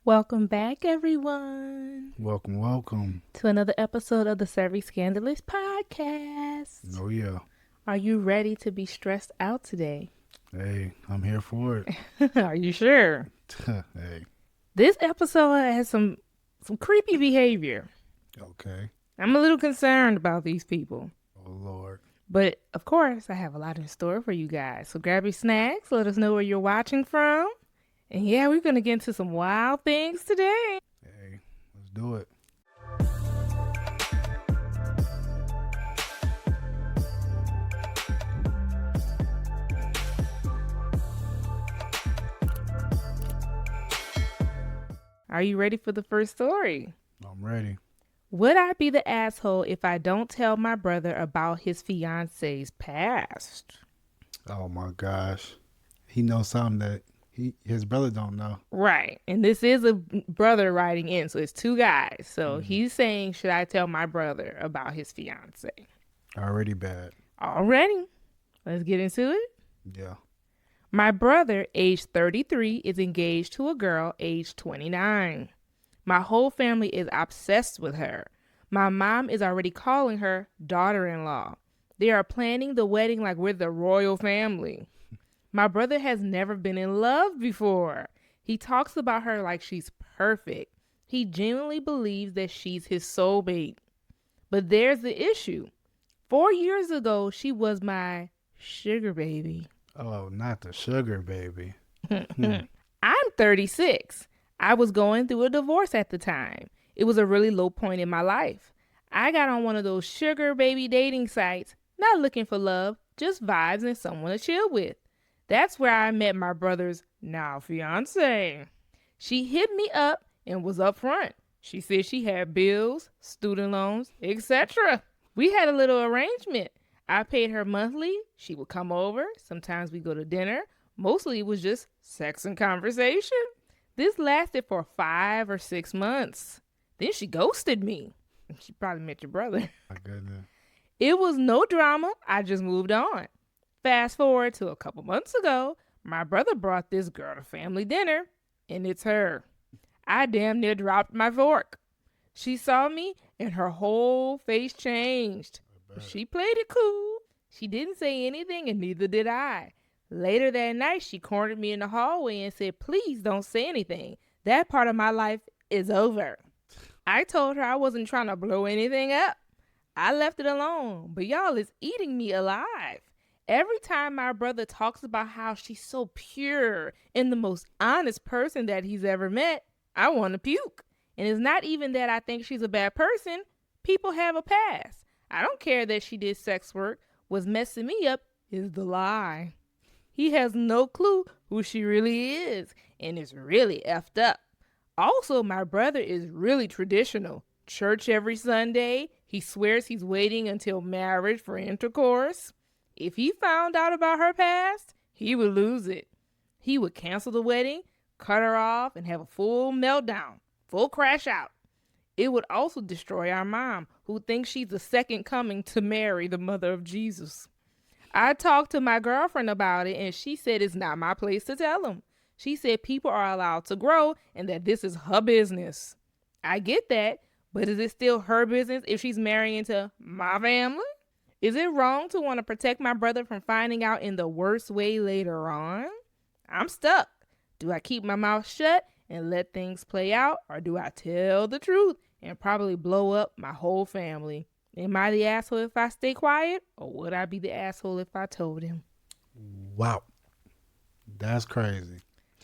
Welcome back, everyone, Welcome. to another episode of the Serving Scandalous podcast. Oh, yeah. Are you ready to be stressed out today? Hey, I'm here for it. Are you sure? Hey, This episode has some creepy behavior. okay. I'm a little concerned about these people. Oh, Lord. But, of course, I have a lot in store for you guys. So grab your snacks. Let us know where you're watching from. And, yeah, we're going to get into some wild things today. Hey, let's do it. Are you ready for the first story? I'm ready. Would I be the asshole if I don't tell my brother about his fiance's past? Oh, my gosh. He knows something that his brother don't know. Right. And this is a brother writing in, so it's two guys. So he's saying, should I tell my brother about his fiance? Already bad. Already. Let's get into it. Yeah. My brother, age 33, is engaged to a girl, age 29. My whole family is obsessed with her. My mom is already calling her daughter-in-law. They are planning the wedding like we're the royal family. My brother has never been in love before. He talks about her like she's perfect. He genuinely believes that she's his soulmate. But there's the issue. 4 years ago, she was my sugar baby. Oh, not the sugar baby. I'm 36. I was going through a divorce at the time. It was a really low point in my life. I got on one of those sugar baby dating sites, not looking for love, just vibes and someone to chill with. That's where I met my brother's now fiance. She hit me up and was upfront. She said she had bills, student loans, etc. We had a little arrangement. I paid her monthly. She would come over. Sometimes we go to dinner. Mostly it was just sex and conversation. This lasted for 5 or 6 months. Then she ghosted me. She probably met your brother. My goodness. It was no drama. I just moved on. Fast forward to a couple months ago, my brother brought this girl to family dinner, and it's her. I damn near dropped my fork. She saw me, and her whole face changed. She played it cool. She didn't say anything, and neither did I. Later that night, she cornered me in the hallway and said, please don't say anything. That part of my life is over. I told her I wasn't trying to blow anything up. I left it alone, but y'all, it's eating me alive. Every time my brother talks about how she's so pure and the most honest person that he's ever met, I want to puke. And it's not even that I think she's a bad person. People have a past. I don't care that she did sex work. What's messing me up is the lie. He has no clue who she really is and is really effed up. Also, my brother is really traditional. Church every Sunday. He swears he's waiting until marriage for intercourse. If he found out about her past, he would lose it. He would cancel the wedding, cut her off, and have a full meltdown, full crash out. It would also destroy our mom, who thinks she's the second coming to Mary, the mother of Jesus. I talked to my girlfriend about it, and she said it's not my place to tell him. She said people are allowed to grow and that this is her business. I get that, but is it still her business if she's marrying into my family? Is it wrong to want to protect my brother from finding out in the worst way later on? I'm stuck. Do I keep my mouth shut and let things play out, or do I tell the truth and probably blow up my whole family? Am I the asshole if I stay quiet, or would I be the asshole if I told him? Wow. That's crazy.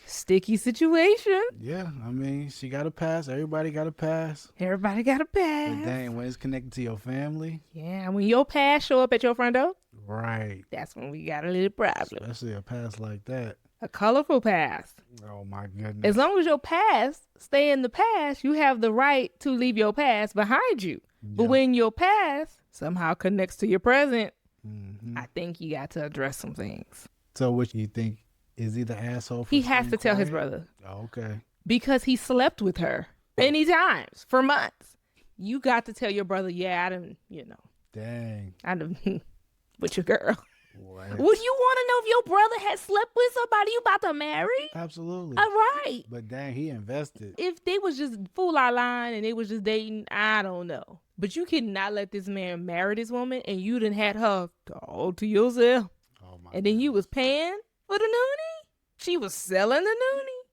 Sticky situation. Yeah, I mean, she got a pass. Everybody got a pass. Everybody got a pass. But dang, when it's connected to your family. Yeah, when your past show up at your front door, Right. that's when we got a little problem. Especially a pass like that. A colorful past. Oh, my goodness. As long as your past stay in the past, you have the right to leave your past behind you. But Yeah. when your past somehow connects to your present, Mhm. I think you got to address some things. So what you think? Is he the asshole for He has to staying tell his quiet? brother Oh, okay. because he slept with her many times for months. You got to tell your brother, yeah, I done Dang. with your girl. What? Would you want to know if your brother had slept with somebody you about to marry? Absolutely. All right. But dang, he invested. If they was just full out line and they was just dating, I don't know. But you cannot let this man marry this woman and you done had her all to yourself. Oh my. And then you was paying for the noonie? She was selling the noonie?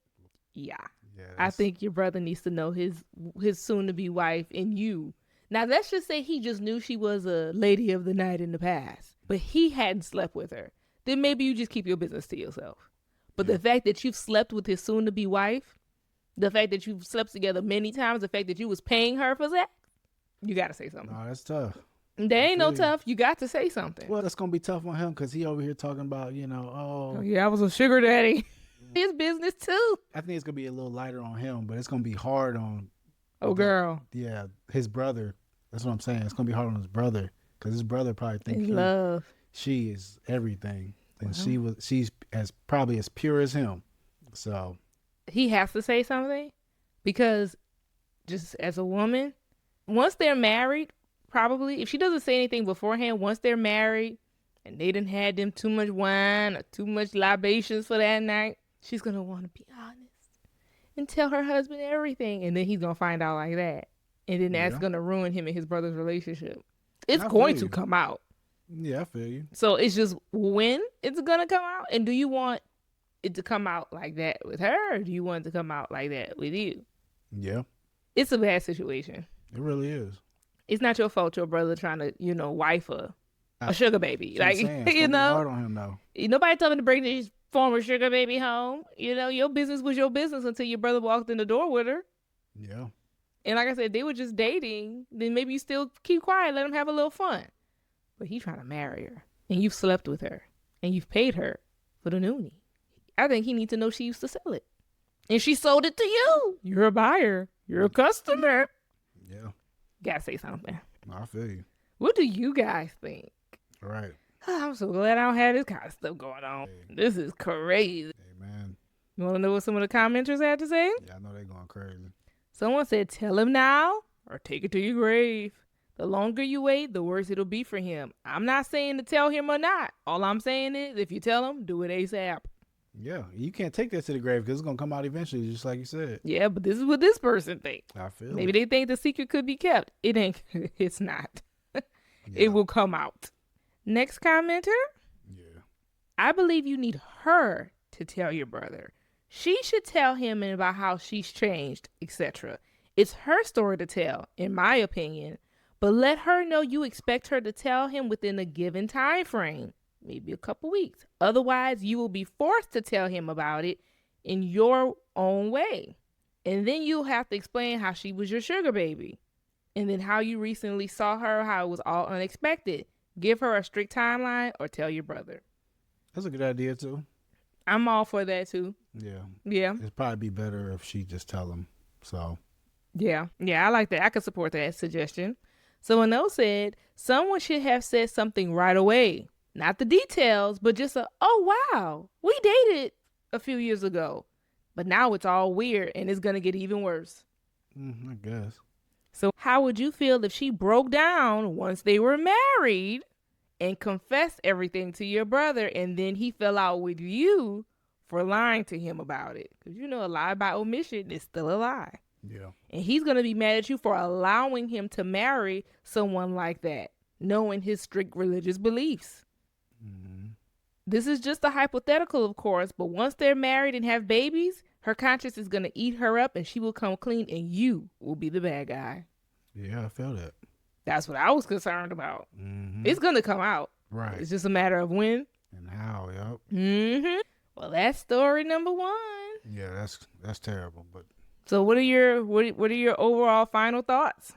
Yeah. Yeah, I think your brother needs to know his soon-to-be wife and you. Now, let's just say he just knew she was a lady of the night in the past, but he hadn't slept with her. Then maybe you just keep your business to yourself. But the fact that you've slept with his soon-to-be wife, the fact that you've slept together many times, the fact that you was paying her for that, you got to say something. No, that's tough. There ain't no tough. You got to say something. Well, that's gonna be tough on him because he over here talking about, Oh, yeah, I was a sugar daddy. His business, too. I think it's gonna be a little lighter on him, but it's gonna be hard on. Oh, girl. Yeah, his brother. That's what I'm saying. It's gonna be hard on his brother because his brother probably thinks Love. she is everything, and she's probably as pure as him. So he has to say something because just as a woman, once they're married, probably if she doesn't say anything beforehand, once they're married and they done had them too much wine or too much libations for that night, she's gonna want to be honest and tell her husband everything, and then he's gonna find out like that, and then that's gonna ruin him and his brother's relationship. It's going to come out. Yeah, I feel you. So it's just when it's gonna come out, and do you want it to come out like that with her, or do you want it to come out like that with you? Yeah, it's a bad situation. It really is. It's not your fault your brother trying to, wife a sugar baby. Like, hard on him though. Nobody told him to bring this former sugar baby home. Your business was your business until your brother walked in the door with her. Yeah. And like I said, they were just dating. Then maybe you still keep quiet, let them have a little fun. But he's trying to marry her, and you've slept with her, and you've paid her for the noonie. I think he needs to know she used to sell it, and she sold it to you. You're a buyer. You're a customer. Yeah. Gotta say something. I feel you. What do you guys think? All right. I'm so glad I don't have this kind of stuff going on. Hey. This is crazy. Amen. You want to know what some of the commenters had to say? Yeah, I know they're going crazy. Someone said, tell him now or take it to your grave. The longer you wait, the worse it'll be for him. I'm not saying to tell him or not. All I'm saying is if you tell him, do it ASAP. Yeah, you can't take that to the grave because it's going to come out eventually, just like you said. Yeah, but this is what this person thinks. I feel Maybe they think the secret could be kept. It ain't. It's not. It will come out. Next commenter. Yeah. I believe you need her to tell your brother. She should tell him about how she's changed, etc. It's her story to tell, in my opinion. But let her know you expect her to tell him within a given time frame. Maybe a couple weeks. Otherwise, you will be forced to tell him about it in your own way. And then you'll have to explain how she was your sugar baby. And then how you recently saw her, how it was all unexpected. Give her a strict timeline or tell your brother. That's a good idea, too. I'm all for that, too. Yeah. Yeah. It'd probably be better if she just tell him. So. Yeah. Yeah, I like that. I could support that suggestion. Someone else said, someone should have said something right away. Not the details, but just oh, wow, we dated a few years ago. But now it's all weird and it's going to get even worse. I guess. So how would you feel if she broke down once they were married and confessed everything to your brother and then he fell out with you for lying to him about it? Because a lie by omission is still a lie. Yeah. And he's going to be mad at you for allowing him to marry someone like that, knowing his strict religious beliefs. Mm-hmm. This is just a hypothetical, of course, but once they're married and have babies, her conscience is going to eat her up and she will come clean and you will be the bad guy. Yeah, I feel that. That's what I was concerned about. Mm-hmm. It's going to come out. Right. It's just a matter of when. And how, yep. Mm-hmm. Well, that's story number 1. Yeah, that's terrible, but... So what are your overall final thoughts?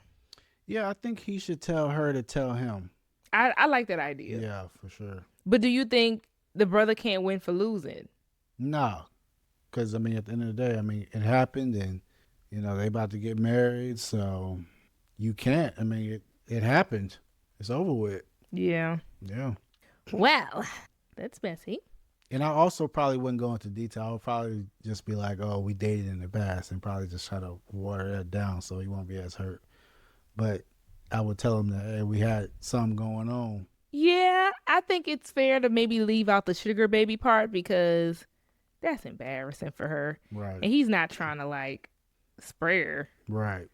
Yeah, I think he should tell her to tell him. I like that idea. Yeah, for sure. But do you think the brother can't win for losing? No. Because, at the end of the day, it happened and, they about to get married. So you can't. It happened. It's over with. Yeah. Yeah. Well, that's messy. And I also probably wouldn't go into detail. I would probably just be like, oh, we dated in the past and probably just try to water that down so he won't be as hurt. But I would tell him that, hey, we had something going on. Yeah. I think it's fair to maybe leave out the sugar baby part because that's embarrassing for her. Right. And he's not trying to like spray her Right.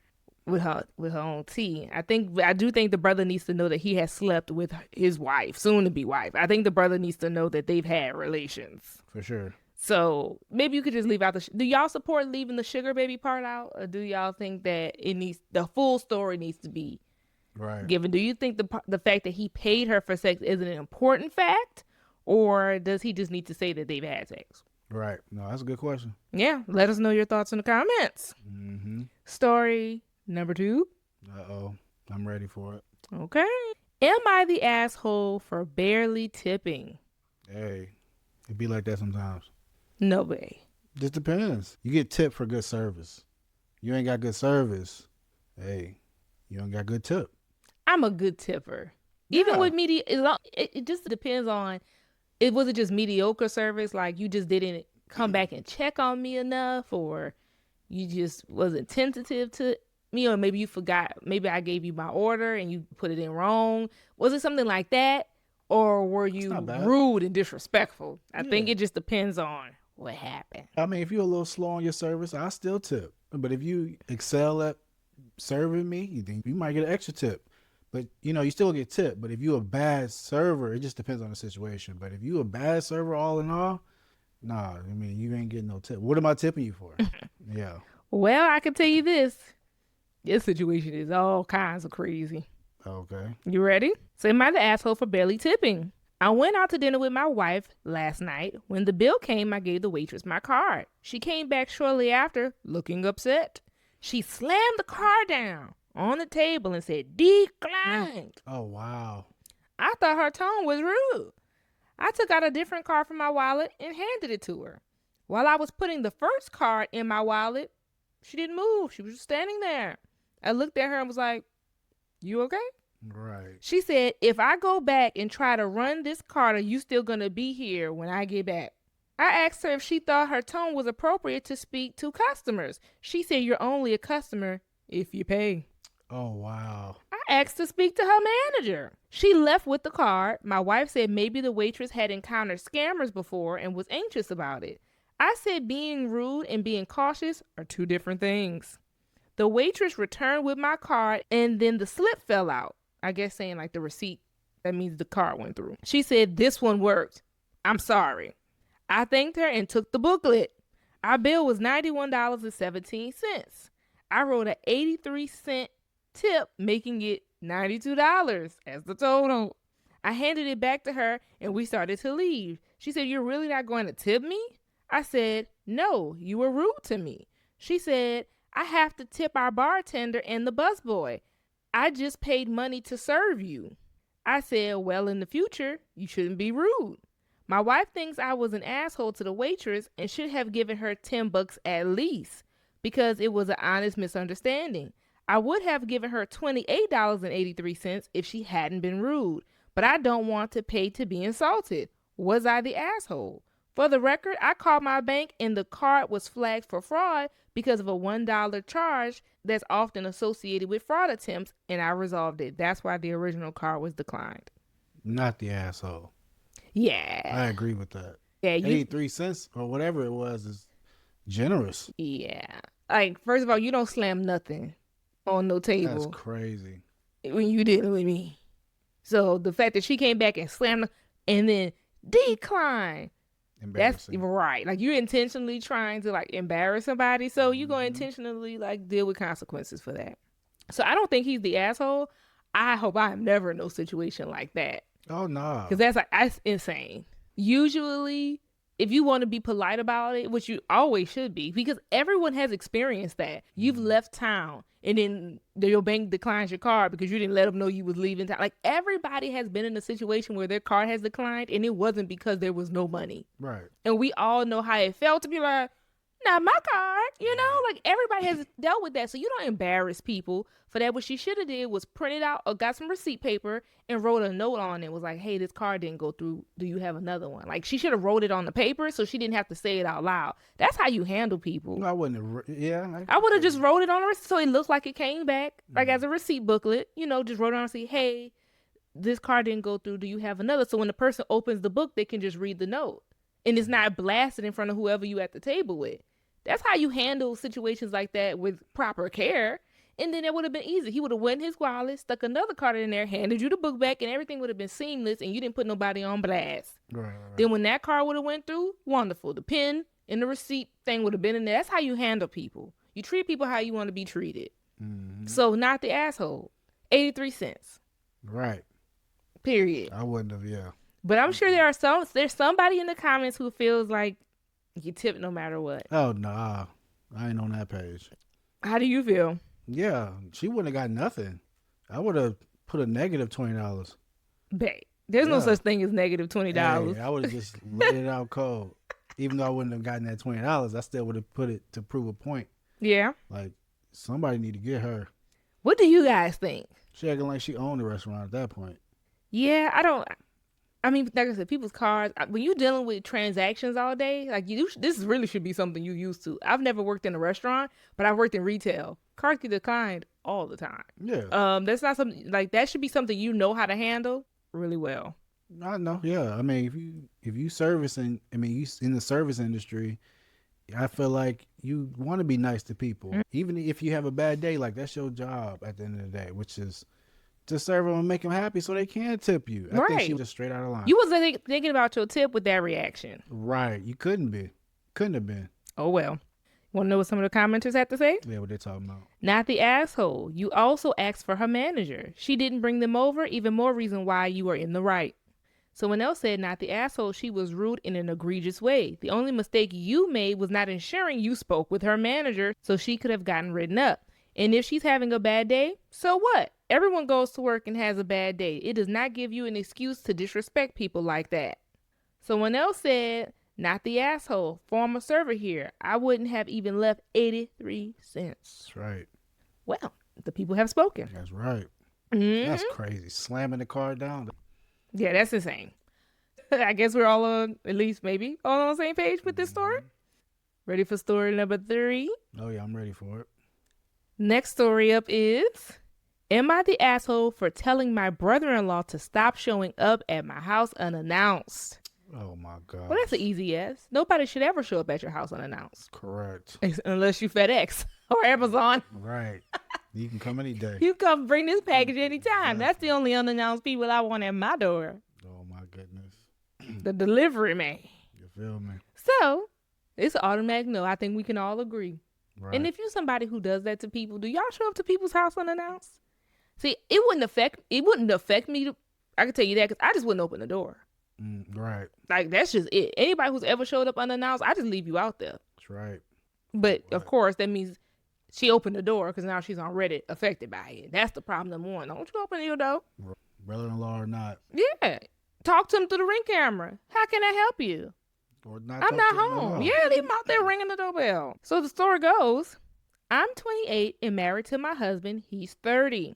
with her own tea. I do think the brother needs to know that he has slept with his wife, soon to be wife. I think the brother needs to know that they've had relations. For sure. So maybe you could just leave out do y'all support leaving the sugar baby part out, or do y'all think that the full story needs to be right given? Do you think the fact that he paid her for sex is an important fact, or does he just need to say that they've had sex? Right. No, that's a good question. Yeah, let us know your thoughts in the comments. Story number 2. Uh-oh. I'm ready for it. Okay. Am I the asshole for barely tipping? Hey, it be like that sometimes. No way. Just depends. You get tipped for good service. You ain't got good service. Hey, you don't got good tip. I'm a good tipper. Even with it just depends on, was it just mediocre service? Like you just didn't come back and check on me enough, or you just wasn't tentative to me, or maybe you forgot. Maybe I gave you my order and you put it in wrong. Was it something like that? Or were you rude and disrespectful? I think it just depends on what happened. I mean, if you're a little slow on your service, I still tip. But if you excel at serving me, then you might get an extra tip. But, you still get tipped. But if you're a bad server, it just depends on the situation. But if you're a bad server all in all, nah, I mean, you ain't getting no tip. What am I tipping you for? Yeah. Well, I can tell you this. This situation is all kinds of crazy. Okay. You ready? So am I the asshole for barely tipping? I went out to dinner with my wife last night. When the bill came, I gave the waitress my card. She came back shortly after, looking upset. She slammed the card down on the table and said, "Declined." Oh, wow. I thought her tone was rude. I took out a different card from my wallet and handed it to her. While I was putting the first card in my wallet, she didn't move. She was just standing there. I looked at her and was like, "You okay?" Right. She said, "If I go back and try to run this card, are you still going to be here when I get back?" I asked her if she thought her tone was appropriate to speak to customers. She said, "You're only a customer if you pay." Oh, wow. I asked to speak to her manager. She left with the card. My wife said maybe the waitress had encountered scammers before and was anxious about it. I said being rude and being cautious are two different things. The waitress returned with my card and then the slip fell out. I guess saying like the receipt, that means the card went through. She said, "This one worked. I'm sorry." I thanked her and took the booklet. Our bill was $91.17. I wrote an 83-cent tip, making it $92 as the total. I handed it back to her and we started to leave. She said, "You're really not going to tip me?" I said, "No, you were rude to me." She said, "I have to tip our bartender and the busboy. I just paid money to serve you." I said, "Well, in the future, you shouldn't be rude." My wife thinks I was an asshole to the waitress and should have given her $10 at least because it was an honest misunderstanding. I would have given her $28.83 if she hadn't been rude, but I don't want to pay to be insulted. Was I the asshole? For the record, I called my bank and the card was flagged for fraud because of a $1 charge that's often associated with fraud attempts, and I resolved it. That's why the original card was declined. Not the asshole. Yeah. I agree with that. Yeah, 83 cents or whatever it was is generous. Yeah. Like, first of all, you don't slam nothing on no table. That's crazy. When you dealing with me. So the fact that she came back and slammed and then declined. That's right. Like, you're intentionally trying to like embarrass somebody, so you're going to intentionally like deal with consequences for that. So I don't think he's the asshole. I hope I am never in no situation like that. Oh no, because that's insane. Usually, if you want to be polite about it, which you always should be, because everyone has experienced that. You've left town and then your bank declines your card because you didn't let them know you was leaving town. Like, everybody has been in a situation where their card has declined and it wasn't because there was no money. Right. And we all know how it felt to be like, "Not my card," like everybody has dealt with that. So you don't embarrass people for that. What she should have did was printed out or got some receipt paper and wrote a note on it. Was like, "Hey, this card didn't go through. Do you have another one?" Like, she should have wrote it on the paper so she didn't have to say it out loud. That's how you handle people. No, I wouldn't have. Yeah. I would have just wrote it on the receipt so it looked like it came back, like as a receipt booklet, just wrote it on and say, "Hey, this card didn't go through. Do you have another? So when the person opens the book, they can just read the note. And it's not blasted in front of whoever you at the table with. That's how you handle situations like that with proper care. And then it would have been easy. He would have went in his wallet, stuck another card in there, handed you the book back, and everything would have been seamless, and you didn't put nobody on blast. Right. Then when that card would have went through, wonderful. The pen and the receipt thing would have been in there. That's how you handle people. You treat people how you want to be treated. Mm-hmm. So not the asshole. 83 cents. Right. Period. I wouldn't have, yeah. But I'm sure there's somebody in the comments who feels like you tip no matter what. Oh, nah. I ain't on that page. How do you feel? Yeah, she wouldn't have got nothing. I would have put a negative $20. Babe, there's no Yeah. such thing as negative $20. Hey, I would have just laid it out cold. Even though I wouldn't have gotten that $20, I still would have put it to prove a point. Yeah. Like, somebody need to get her. What do you guys think? She acting like she owned the restaurant at that point. Yeah, I mean, like I said, people's cards, when you're dealing with transactions all day, like this really should be something you used to. I've never worked in a restaurant, but I've worked in retail. Cards get declined all the time. Yeah. That's not something, like, that should be something you know how to handle really well. I know. Yeah. I mean, if you servicing, I mean, you in the service industry, I feel like you want to be nice to people. Mm-hmm. Even if you have a bad day, like that's your job at the end of the day, which is to serve them and make them happy so they can tip you. I think she was just straight out of line. You was thinking about your tip with that reaction. Right. You couldn't have been. Oh, well. Want to know what some of the commenters had to say? Yeah, what they talking about. Not the asshole. You also asked for her manager. She didn't bring them over. Even more reason why you are in the right. Someone else said, not the asshole. She was rude in an egregious way. The only mistake you made was not ensuring you spoke with her manager so she could have gotten written up. And if she's having a bad day, so what? Everyone goes to work and has a bad day. It does not give you an excuse to disrespect people like that. Someone else said, not the asshole. Former server here. I wouldn't have even left 83 cents. That's right. Well, the people have spoken. That's right. Mm-hmm. That's crazy. Slamming the card down. Yeah, that's insane. I guess we're all on, at least maybe, all on the same page with this story. Ready for story number 3? Oh, yeah, I'm ready for it. Next story up is, am I the asshole for telling my brother-in-law to stop showing up at my house unannounced? Oh, my God. Well, that's an easy yes. Nobody should ever show up at your house unannounced. Correct. Unless you FedEx or Amazon. Right. You can come any day. You come bring this package anytime. That's the only unannounced people I want at my door. Oh, my goodness. The delivery man. You feel me? So, it's an automatic no. I think we can all agree. Right. And if you're somebody who does that to people, do y'all show up to people's house unannounced? See, it wouldn't affect me. I can tell you that because I just wouldn't open the door. Right. Like, that's just it. Anybody who's ever showed up unannounced, I just leave you out there. That's right. But of course, that means she opened the door because now she's already affected by it. That's the problem. Number one. Don't you open your door? Brother-in-law or not. Yeah. Talk to him through the Ring camera. How can I help you? Or not. I'm not home. Yeah, leave him out there ringing the doorbell. So the story goes, I'm 28 and married to my husband. He's 30.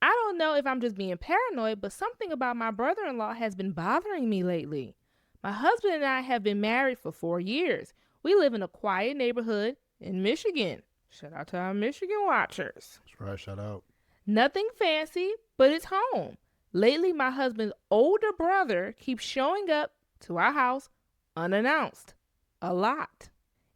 I don't know if I'm just being paranoid, but something about my brother-in-law has been bothering me lately. My husband and I have been married for 4 years. We live in a quiet neighborhood in Michigan. Shout out to our Michigan watchers. That's right. Shout out. Nothing fancy, but it's home. Lately, my husband's older brother keeps showing up to our house unannounced. A lot.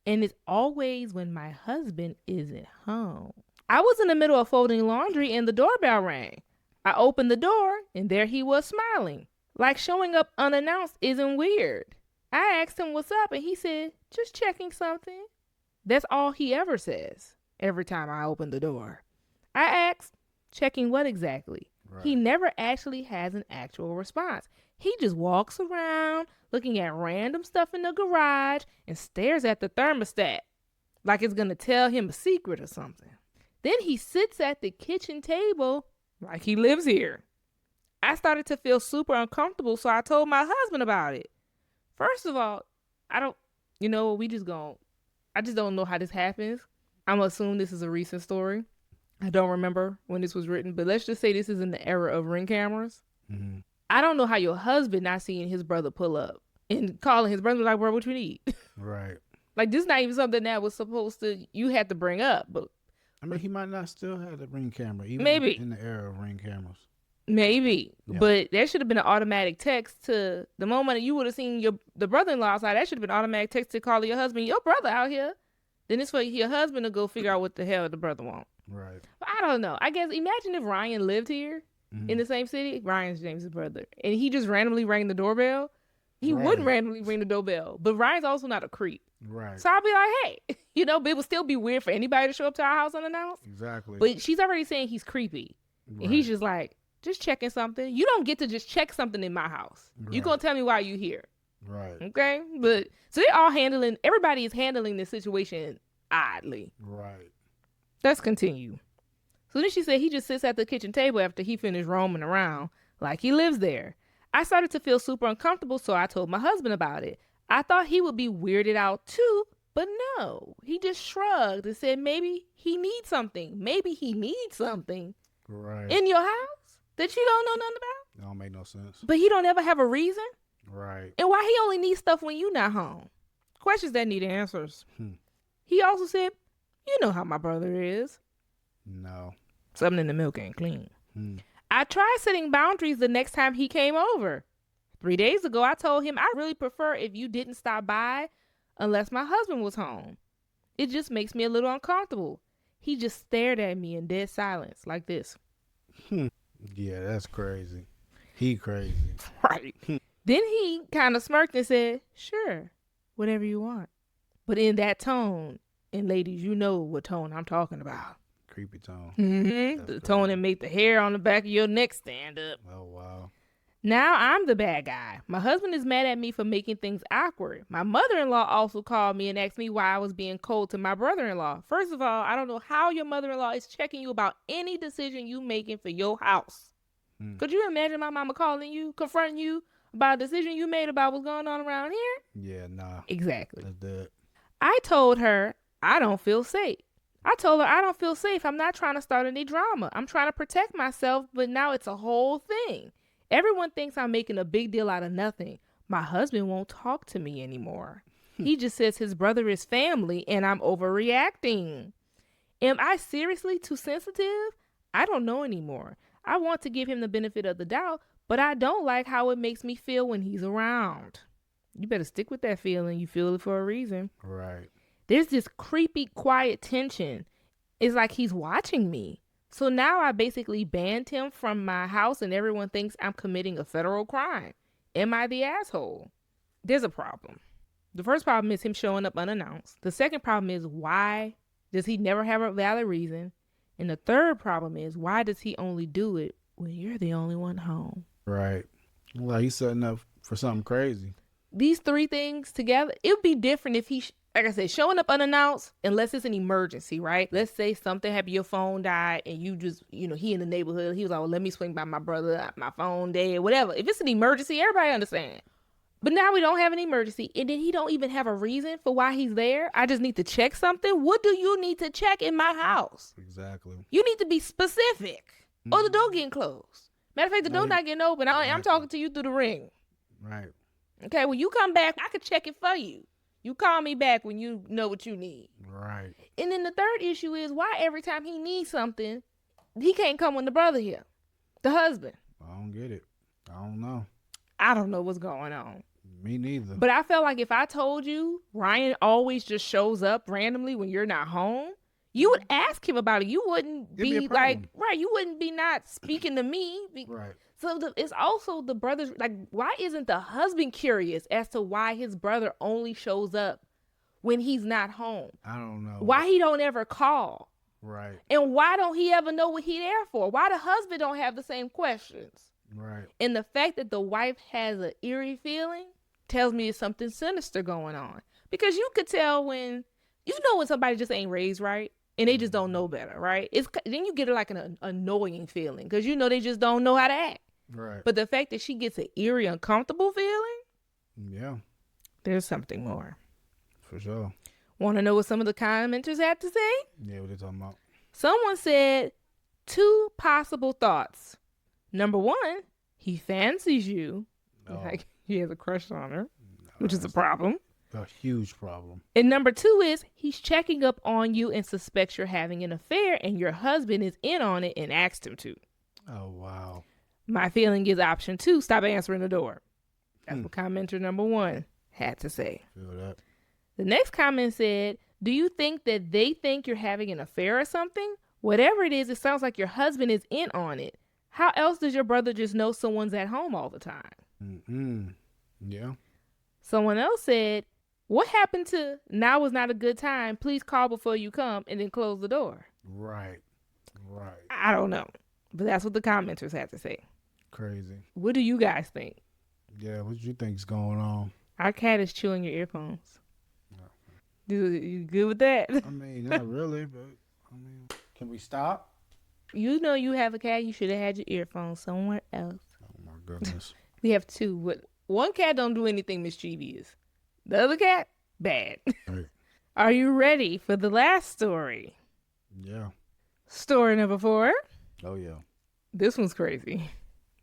And it's always when my husband isn't home. I was in the middle of folding laundry and the doorbell rang. I opened the door and there he was smiling. Like showing up unannounced isn't weird. I asked him what's up and he said, just checking something. That's all he ever says every time I open the door. I asked, checking what exactly? Right. He never actually has an actual response. He just walks around looking at random stuff in the garage and stares at the thermostat like it's going to tell him a secret or something. Then he sits at the kitchen table like he lives here. I started to feel super uncomfortable, so I told my husband about it. First of all, I just don't know how this happens. I'm assuming this is a recent story. I don't remember when this was written, but let's just say this is in the era of Ring cameras. Mm-hmm. I don't know how your husband not seeing his brother pull up and calling his brother like, bro, what you need? Right. Like, this is not even something that was supposed to, you had to bring up. But I mean, he might not still have the Ring camera, even maybe in the era of Ring cameras. Maybe. Yeah. But that should have been an automatic text to the moment you would have seen the brother-in-law outside. That should have been automatic text to call your husband, your brother out here. Then it's for your husband to go figure out what the hell the brother want. Right. But I don't know. I guess imagine if Ryan lived here in the same city. Ryan's James's brother. And he just randomly rang the doorbell. He wouldn't randomly ring the doorbell. But Ryan's also not a creep. Right. So I'll be like, hey, but it would still be weird for anybody to show up to our house unannounced. Exactly. But she's already saying he's creepy. Right. And he's just like, just checking something. You don't get to just check something in my house. Right. You gonna tell me why you here. Right. Okay? But so everybody is handling this situation oddly. Right. Let's continue. So then she said he just sits at the kitchen table after he finished roaming around like he lives there. I started to feel super uncomfortable, so I told my husband about it. I thought he would be weirded out too, but no. He just shrugged and said maybe he needs something. Maybe he needs something Right. in your house that you don't know nothing about. That don't make no sense. But he don't ever have a reason. Right. And why he only needs stuff when you not home? Questions that need answers. He also said, you know how my brother is. No. Something in the milk ain't clean. I tried setting boundaries the next time he came over. 3 days ago, I told him I really prefer if you didn't stop by unless my husband was home. It just makes me a little uncomfortable. He just stared at me in dead silence like this. Yeah, that's crazy. He crazy. Right. Then he kind of smirked and said, sure, whatever you want. But in that tone, and ladies, you know what tone I'm talking about. Creepy tone. The tone that make the hair on the back of your neck stand up. Oh, wow. Now I'm the bad guy. My husband is mad at me for making things awkward. My mother-in-law also called me and asked me why I was being cold to my brother-in-law. First of all, I don't know how your mother-in-law is checking you about any decision you making for your house. Could you imagine my mama calling you, confronting you about a decision you made about what's going on around here? Yeah, nah. Exactly. That's dead. I told her I don't feel safe. I told her I don't feel safe. I'm not trying to start any drama. I'm trying to protect myself, but now it's a whole thing. Everyone thinks I'm making a big deal out of nothing. My husband won't talk to me anymore. He just says his brother is family and I'm overreacting. Am I seriously too sensitive? I don't know anymore. I want to give him the benefit of the doubt, but I don't like how it makes me feel when he's around. You better stick with that feeling. You feel it for a reason. Right. There's this creepy, quiet tension. It's like he's watching me. So now I basically banned him from my house and everyone thinks I'm committing a federal crime. Am I the asshole? There's a problem. The first problem is him showing up unannounced. The second problem is why does he never have a valid reason? And the third problem is why does he only do it when you're the only one home? Right. Like he's setting up for something crazy. These three things together, it would be different if he, like I said, showing up unannounced, unless it's an emergency, right? Let's say something happened, your phone died, and you just, he in the neighborhood, he was like, well, let me swing by my brother, my phone dead, whatever. If it's an emergency, everybody understand. But now we don't have an emergency, and then he don't even have a reason for why he's there. I just need to check something. What do you need to check in my house? Exactly. You need to be specific, or the door getting closed. Matter of fact, the door not getting open. I'm talking to you through the ring. Right. Okay, when you come back, I could check it for you. You call me back when you know what you need. Right. And then the third issue is why every time he needs something, he can't come when the brother here, the husband. I don't get it. I don't know. I don't know what's going on. Me neither. But I felt like if I told you Ryan always just shows up randomly when you're not home, you would ask him about it. You wouldn't be like, right, you wouldn't be not speaking to me. Right. So it's also the brothers, like, why isn't the husband curious as to why his brother only shows up when he's not home? I don't know. Why he don't ever call? Right. And why don't he ever know what he there for? Why the husband don't have the same questions? Right. And the fact that the wife has an eerie feeling tells me it's something sinister going on. Because you could tell when somebody just ain't raised right and they just don't know better, right? Then you get like an annoying feeling because they just don't know how to act. Right. But the fact that she gets an eerie, uncomfortable feeling, yeah, there's something more. For sure. Want to know what some of the commenters had to say? Yeah, what they talking about? Someone said 2 possible thoughts. Number 1, he fancies you. Like he has a crush on her, which is a problem. A huge problem. And number 2 is he's checking up on you and suspects you're having an affair and your husband is in on it and asked him to. Oh, wow. My feeling is option 2, stop answering the door. That's what commenter number 1 had to say. Feel that. The next comment said, do you think that they think you're having an affair or something? Whatever it is, it sounds like your husband is in on it. How else does your brother just know someone's at home all the time? Mm-mm. Yeah. Someone else said, what happened to now is not a good time? Please call before you come and then close the door. Right. I don't know. But that's what the commenters had to say. Crazy. What do you guys think? Yeah, what you think's going on? Our cat is chewing your earphones. No. You good with that? I mean, not really, but I mean, can we stop? You know you have a cat, you should have had your earphones somewhere else. Oh my goodness. We have 2. But one cat don't do anything mischievous. The other cat, bad. Right. Are you ready for the last story? Yeah. Story number 4. Oh yeah. This one's crazy.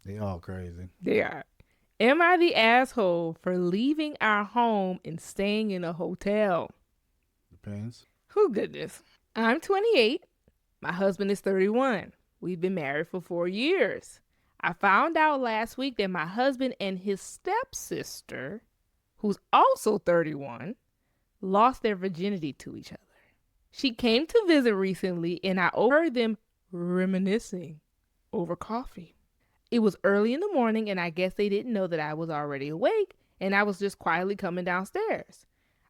They all crazy. They are. Am I the asshole for leaving our home and staying in a hotel? Depends. Oh, goodness. I'm 28. My husband is 31. We've been married for 4 years. I found out last week that my husband and his stepsister, who's also 31, lost their virginity to each other. She came to visit recently, and I overheard them reminiscing over coffee. It was early in the morning, and I guess they didn't know that I was already awake, and I was just quietly coming downstairs.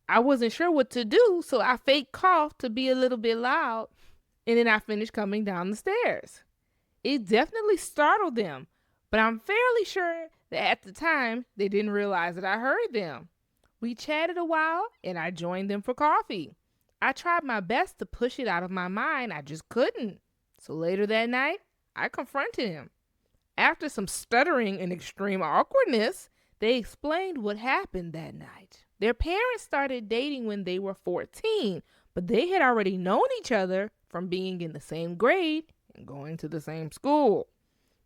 I wasn't sure what to do, so I faked cough to be a little bit loud, and then I finished coming down the stairs. It definitely startled them, but I'm fairly sure that at the time, they didn't realize that I heard them. We chatted a while, and I joined them for coffee. I tried my best to push it out of my mind. I just couldn't. So later that night, I confronted him. After some stuttering and extreme awkwardness, they explained what happened that night. Their parents started dating when they were 14, but they had already known each other from being in the same grade and going to the same school.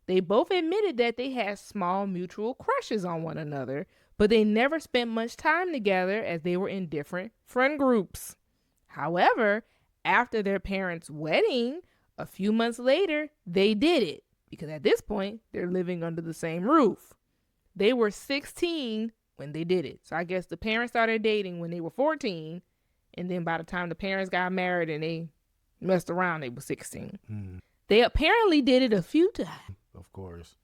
They both admitted that they had small mutual crushes on one another, but they never spent much time together as they were in different friend groups. However, after their parents' wedding, a few months later, they did it because at this point, they're living under the same roof. They were 16 when they did it. So I guess the parents started dating when they were 14, and then by the time the parents got married and they messed around, they were 16. They apparently did it a few times. Of course.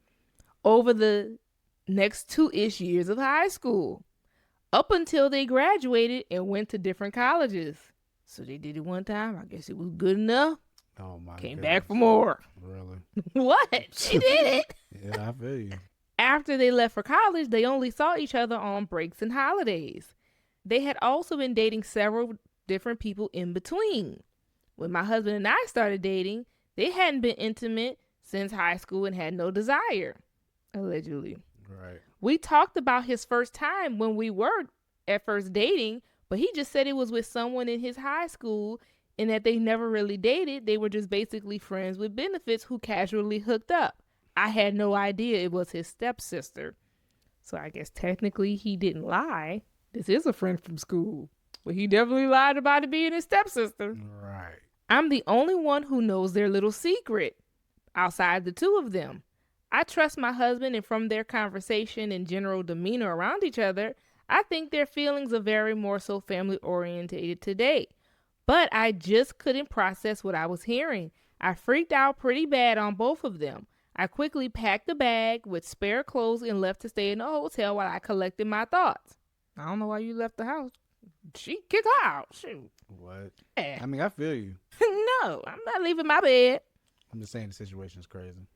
Over the next 2-ish years of high school, up until they graduated and went to different colleges. So they did it one time. I guess it was good enough. Oh my Came goodness. back for more. Really? What? She did it. Yeah, I feel you. After they left for college, they only saw each other on breaks and holidays. They had also been dating several different people in between. When my husband and I started dating, they hadn't been intimate since high school and had no desire, allegedly. Right. We talked about his first time when we were at first dating, but he just said it was with someone in his high school and that they never really dated. They were just basically friends with benefits who casually hooked up. I had no idea it was his stepsister. So I guess technically he didn't lie. This is a friend from school. But he definitely lied about it being his stepsister. Right. I'm the only one who knows their little secret outside the two of them. I trust my husband, and from their conversation and general demeanor around each other, I think their feelings are very more so family orientated today. But I just couldn't process what I was hearing. I freaked out pretty bad on both of them. I quickly packed a bag with spare clothes and left to stay in the hotel while I collected my thoughts. I don't know why you left the house. She kicked her out. Shoot. What? Yeah. I mean, I feel you. No, I'm not leaving my bed. I'm just saying the situation is crazy.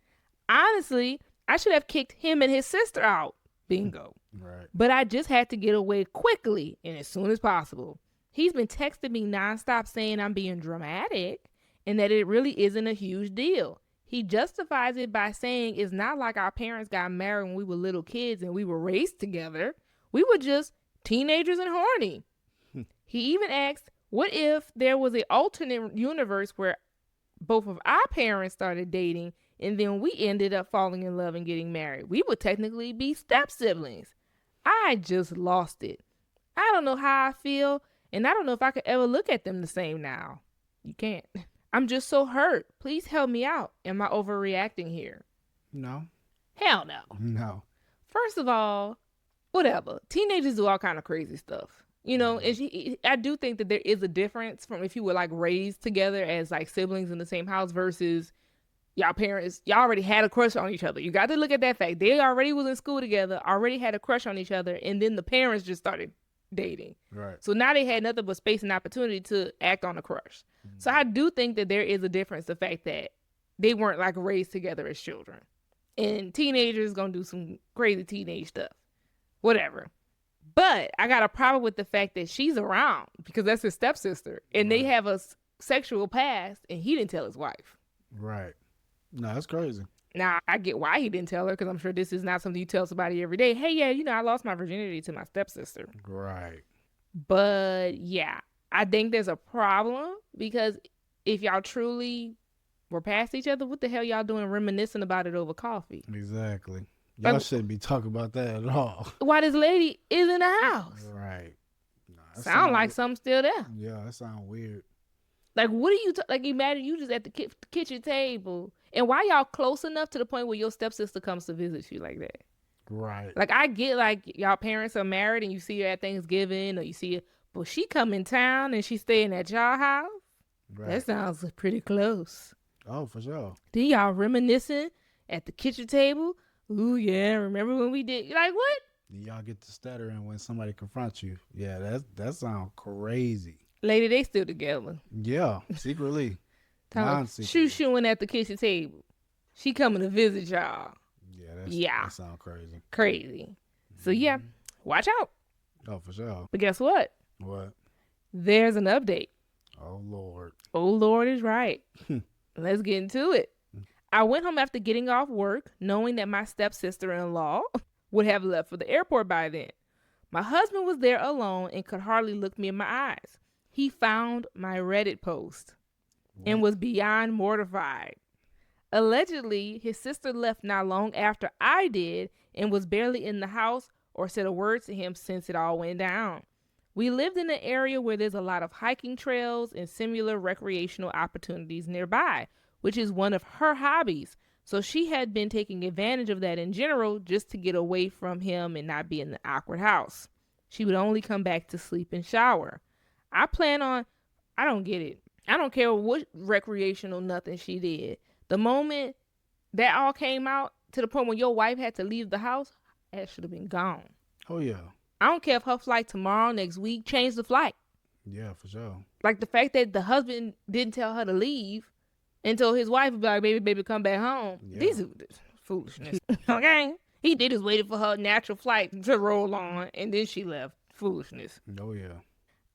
Honestly, I should have kicked him and his sister out. Bingo. Right. But I just had to get away quickly and as soon as possible. He's been texting me nonstop saying I'm being dramatic and that it really isn't a huge deal. He justifies it by saying it's not like our parents got married when we were little kids and we were raised together. We were just teenagers and horny. He even asked, what if there was an alternate universe where both of our parents started dating and then we ended up falling in love and getting married? We would technically be step siblings. I just lost it. I don't know how I feel, and I don't know if I could ever look at them the same now. You can't. I'm just so hurt. Please help me out. Am I overreacting here? No. Hell no. No. First of all, whatever. Teenagers do all kind of crazy stuff. You know, and I do think that there is a difference from if you were like raised together as like siblings in the same house versus y'all parents, y'all already had a crush on each other. You got to look at that fact. They already was in school together, already had a crush on each other, and then the parents just started dating. Right. So now they had nothing but space and opportunity to act on a crush. So I do think that there is a difference, the fact that they weren't like raised together as children. And teenagers gonna do some crazy teenage stuff. Whatever. But I got a problem with the fact that she's around because that's his stepsister. And they have a sexual past and he didn't tell his wife. Right. No, that's crazy. Now, I get why he didn't tell her because I'm sure this is not something you tell somebody every day. Hey, yeah, you know, I lost my virginity to my stepsister. Right. But yeah, I think there's a problem because if y'all truly were past each other, what the hell y'all doing reminiscing about it over coffee? Exactly. Y'all shouldn't be talking about that at all. Why this lady is in the house? Right. Nah, sound like something's still there. Yeah, that sounds weird. Like, what are you, like, imagine you just at the kitchen table. And why y'all close enough to the point where your stepsister comes to visit you like that? Right. Like, I get, like, y'all parents are married and you see her at Thanksgiving or you see her, but she come in town and she's staying at y'all house? Right. That sounds pretty close. Oh, for sure. Then y'all reminiscing at the kitchen table? Ooh, yeah, remember when we did? Like, what? Y'all get to stuttering when somebody confronts you. Yeah, that sounds crazy. Lady, they still together. Yeah, secretly. Shoo-shooing at the kitchen table. She coming to visit y'all. Yeah, that sounds crazy. Crazy. So, yeah, watch out. Oh, for sure. But guess what? What? There's an update. Oh, Lord. Oh, Lord is right. Let's get into it. I went home after getting off work, knowing that my stepsister-in-law would have left for the airport by then. My husband was there alone and could hardly look me in my eyes. He found my Reddit post and was beyond mortified. Allegedly, his sister left not long after I did and was barely in the house or said a word to him since it all went down. We lived in an area where there's a lot of hiking trails and similar recreational opportunities nearby, which is one of her hobbies. So she had been taking advantage of that in general just to get away from him and not be in the awkward house. She would only come back to sleep and shower. I don't get it. I don't care what recreational nothing she did. The moment that all came out to the point when your wife had to leave the house, that should have been gone. Oh, yeah. I don't care if her flight tomorrow, next week, change the flight. Yeah, for sure. Like the fact that the husband didn't tell her to leave until his wife would be like, baby, come back home. Yeah. This is foolishness. Okay? He did is waited for her natural flight to roll on, and then she left. Foolishness. Oh, yeah.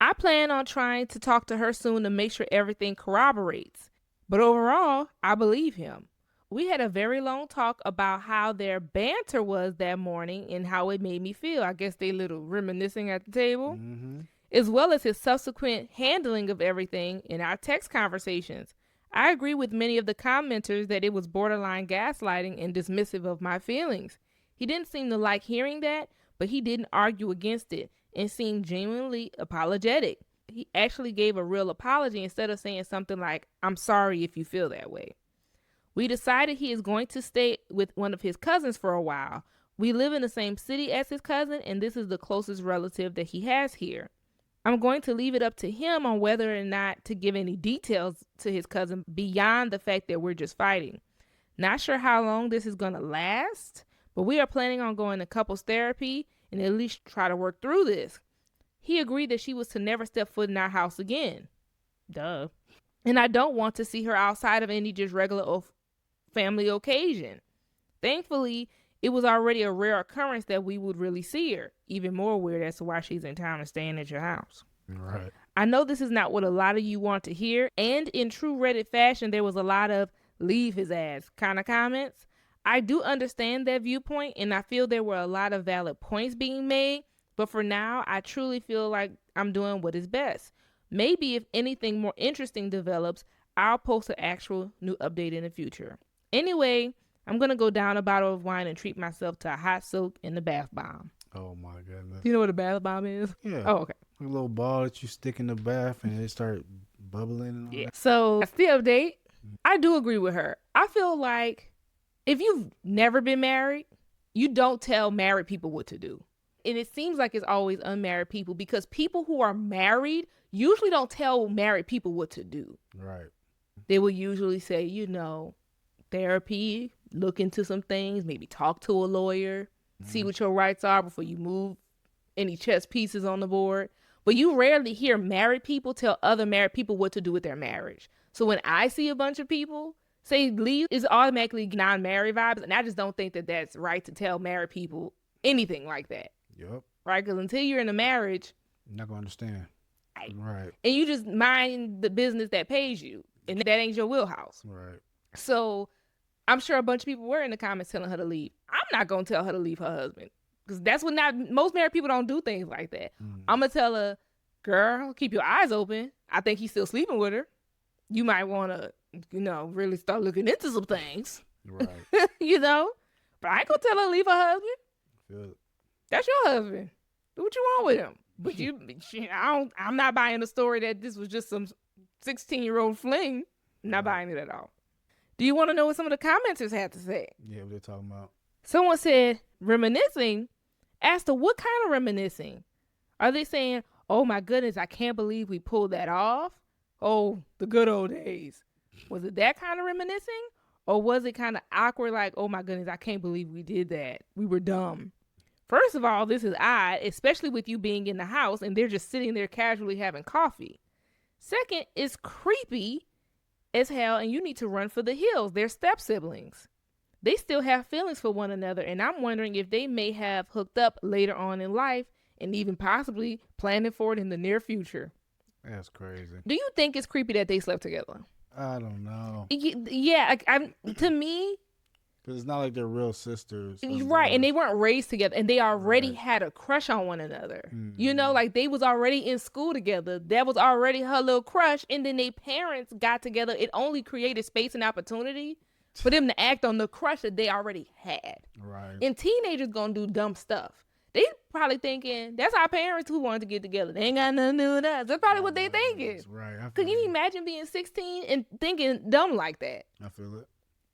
I plan on trying to talk to her soon to make sure everything corroborates. But overall, I believe him. We had a very long talk about how their banter was that morning and how it made me feel. I guess they little reminiscing at the table. Mm-hmm. As well as his subsequent handling of everything in our text conversations. I agree with many of the commenters that it was borderline gaslighting and dismissive of my feelings. He didn't seem to like hearing that, but he didn't argue against it and seemed genuinely apologetic. He actually gave a real apology instead of saying something like, I'm sorry if you feel that way. We decided he is going to stay with one of his cousins for a while. We live in the same city as his cousin, and this is the closest relative that he has here. I'm going to leave it up to him on whether or not to give any details to his cousin beyond the fact that we're just fighting. Not sure how long this is going to last, but we are planning on going to couples therapy and at least try to work through this. He agreed that she was to never step foot in our house again. Duh. And I don't want to see her outside of any just regular family occasion. Thankfully, it was already a rare occurrence that we would really see her. Even more weird as to why she's in town and staying at your house. Right. I know this is not what a lot of you want to hear, and in true Reddit fashion, there was a lot of leave his ass kind of comments. I do understand that viewpoint, and I feel there were a lot of valid points being made, but for now, I truly feel like I'm doing what is best. Maybe if anything more interesting develops, I'll post an actual new update in the future. Anyway, I'm going to go down a bottle of wine and treat myself to a hot soak in the bath bomb. Oh, my goodness. Do you know what a bath bomb is? Yeah. Oh, okay. A little ball that you stick in the bath and it start bubbling and all that. So, that's the update. I do agree with her. I feel like if you've never been married, you don't tell married people what to do. And it seems like it's always unmarried people, because people who are married usually don't tell married people what to do. Right. They will usually say, therapy, look into some things, maybe talk to a lawyer, see what your rights are before you move any chess pieces on the board. But you rarely hear married people tell other married people what to do with their marriage. So when I see a bunch of people say leave, it's automatically non-married vibes. And I just don't think that that's right to tell married people anything like that. Yep. Right? Because until you're in a marriage, you're not going to understand. Right. And you just mind the business that pays you. And that ain't your wheelhouse. Right. So I'm sure a bunch of people were in the comments telling her to leave. I'm not going to tell her to leave her husband. Because that's what most married people don't do things like that. I'm going to tell her, girl, keep your eyes open. I think he's still sleeping with her. You might want to, really start looking into some things. Right. But I ain't going to tell her to leave her husband. Feel it. That's your husband. Do what you want with him. But I'm not buying the story that this was just some 16-year-old fling. I'm not buying it at all. Do you want to know what some of the commenters had to say? Yeah, what they're talking about. Someone said, reminiscing. Asked her, what kind of reminiscing? Are they saying, oh my goodness, I can't believe we pulled that off? Oh, the good old days. Was it that kind of reminiscing? Or was it kind of awkward, like, oh my goodness, I can't believe we did that. We were dumb. First of all, this is odd, especially with you being in the house and they're just sitting there casually having coffee. Second, it's creepy as hell, and you need to run for the hills. They're step siblings. They still have feelings for one another, and I'm wondering if they may have hooked up later on in life and even possibly planning for it in the near future. That's crazy. Do you think it's creepy that they slept together? I don't know. Yeah, to me... Because it's not like they're real sisters. Right, and they weren't raised together, and they already had a crush on one another. Like they was already in school together. That was already her little crush, and then their parents got together. It only created space and opportunity for them to act on the crush that they already had. Right. And teenagers gonna do dumb stuff. They probably thinking, that's our parents who wanted to get together. They ain't got nothing to do with us. That's probably what they thinking. Right. Can you imagine being 16 and thinking dumb like that? I feel it.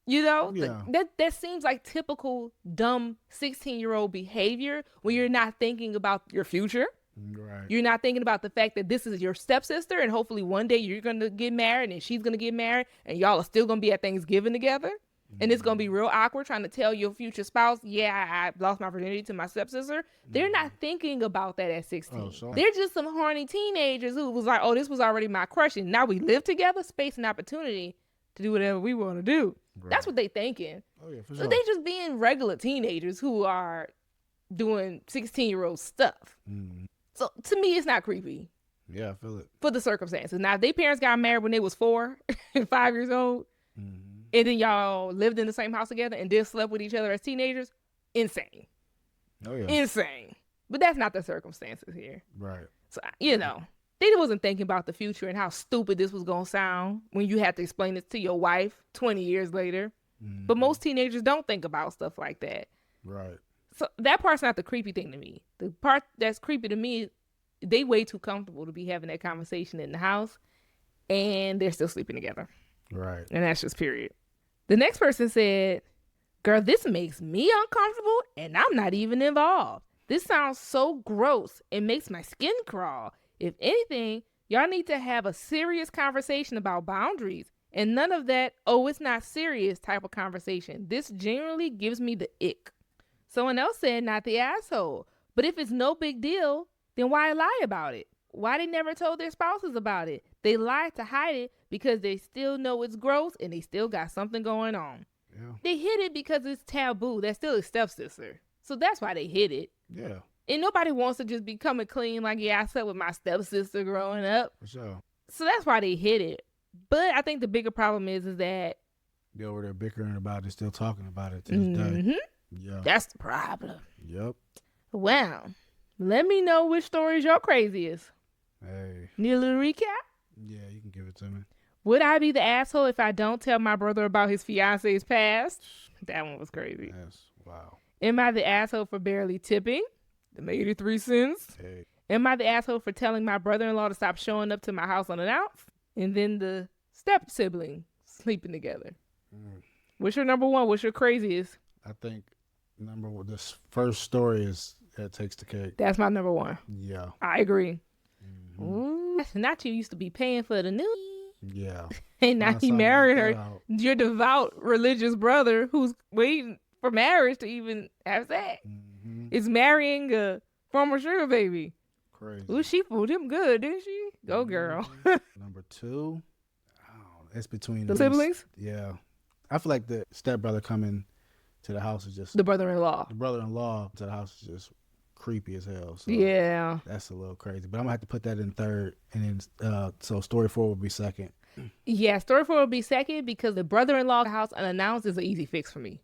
Yeah. That seems like typical dumb 16-year-old behavior when you're not thinking about your future. Right. You're not thinking about the fact that this is your stepsister and hopefully one day you're going to get married and she's going to get married and y'all are still going to be at Thanksgiving together. And it's going to be real awkward trying to tell your future spouse, yeah, I lost my virginity to my stepsister. They're not thinking about that at 16. Oh, sure. They're just some horny teenagers who was like, oh, this was already my crush. And now we live together, space and opportunity to do whatever we want to do. Right. That's what they thinking. Oh, yeah, for sure. So they just being regular teenagers who are doing 16-year-old stuff. So to me, it's not creepy. Yeah, I feel it. For the circumstances. Now, if their parents got married when they was 4 and 5 years old, and then y'all lived in the same house together and then slept with each other as teenagers, insane. Oh, yeah. Insane. But that's not the circumstances here. Right. So, they wasn't thinking about the future and how stupid this was going to sound when you had to explain this to your wife 20 years later. But most teenagers don't think about stuff like that. Right. So that part's not the creepy thing to me. The part that's creepy to me, they way too comfortable to be having that conversation in the house and they're still sleeping together. Right. And that's just period. The next person said, girl, this makes me uncomfortable and I'm not even involved. This sounds so gross. It makes my skin crawl. If anything, y'all need to have a serious conversation about boundaries and none of that, oh, it's not serious type of conversation. This generally gives me the ick. Someone else said, not the asshole. But if it's no big deal, then why lie about it? Why they never told their spouses about it? They lied to hide it because they still know it's gross and they still got something going on. Yeah. They hid it because it's taboo. That's still a stepsister. So that's why they hid it. Yeah. And nobody wants to just be coming clean like, yeah, I slept with my stepsister growing up. For sure. So that's why they hid it. But I think the bigger problem is that they're over there bickering about it, still talking about it to this day. Yeah. That's the problem. Yep. Well, let me know which story is your craziest. Hey. Need a little recap? Yeah, you can give it to me. Would I be the asshole if I don't tell my brother about his fiance's past? That one was crazy. Yes. Wow. Am I the asshole for barely tipping? The 83 cents. Hey. Am I the asshole for telling my brother-in-law to stop showing up to my house unannounced? And then the step sibling sleeping together. What's your number one? What's your craziest? I think this first story is that takes the cake. That's my number one. Yeah. I agree. Mhm. Ooh, not you used to be paying for the new. Yeah. And now Find he something married like her. that out. Your devout religious brother who's waiting for marriage to even have sex Mhm. is marrying a former sugar baby. Crazy. Ooh, she fooled him good, didn't she? Go girl. Number two, it's between The these- siblings? Yeah. I feel like the stepbrother coming to the house is just The brother-in-law. the brother-in-law to the house is just creepy as hell. So Yeah. that's a little crazy. But I'm gonna have to put that in third, and then so story 4 will be second. Yeah, story 4 will be second because the brother-in-law house unannounced is an easy fix for me.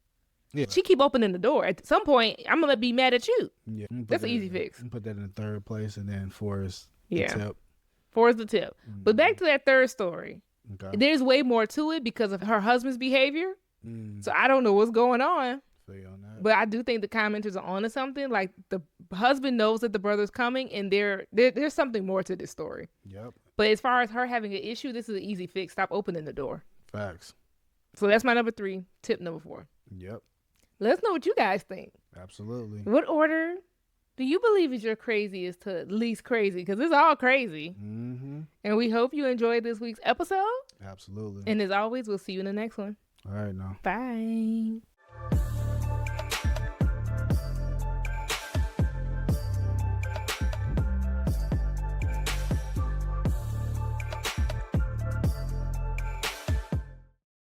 Yeah. She keep opening the door. At some point, I'm gonna be mad at you. Yeah. I'm gonna put That's an that easy in- fix. I'm gonna put that in third place, and then 4 is the Yeah. tip. 4 is the tip. But back to that third story. Okay. There's way more to it because of her husband's behavior. So I don't know what's going on. Feel you on that. But I do think the commenters are onto something. Like the husband knows that the brother's coming, and there's something more to this story. Yep. But as far as her having an issue, this is an easy fix. Stop opening the door. Facts. So that's my number 3. Tip number 4. Yep. Let us know what you guys think. Absolutely. What order do you believe is your craziest to least crazy? Because it's all crazy. Mm-hmm. And we hope you enjoyed this week's episode. Absolutely. And as always, we'll see you in the next one. All right, now. Bye.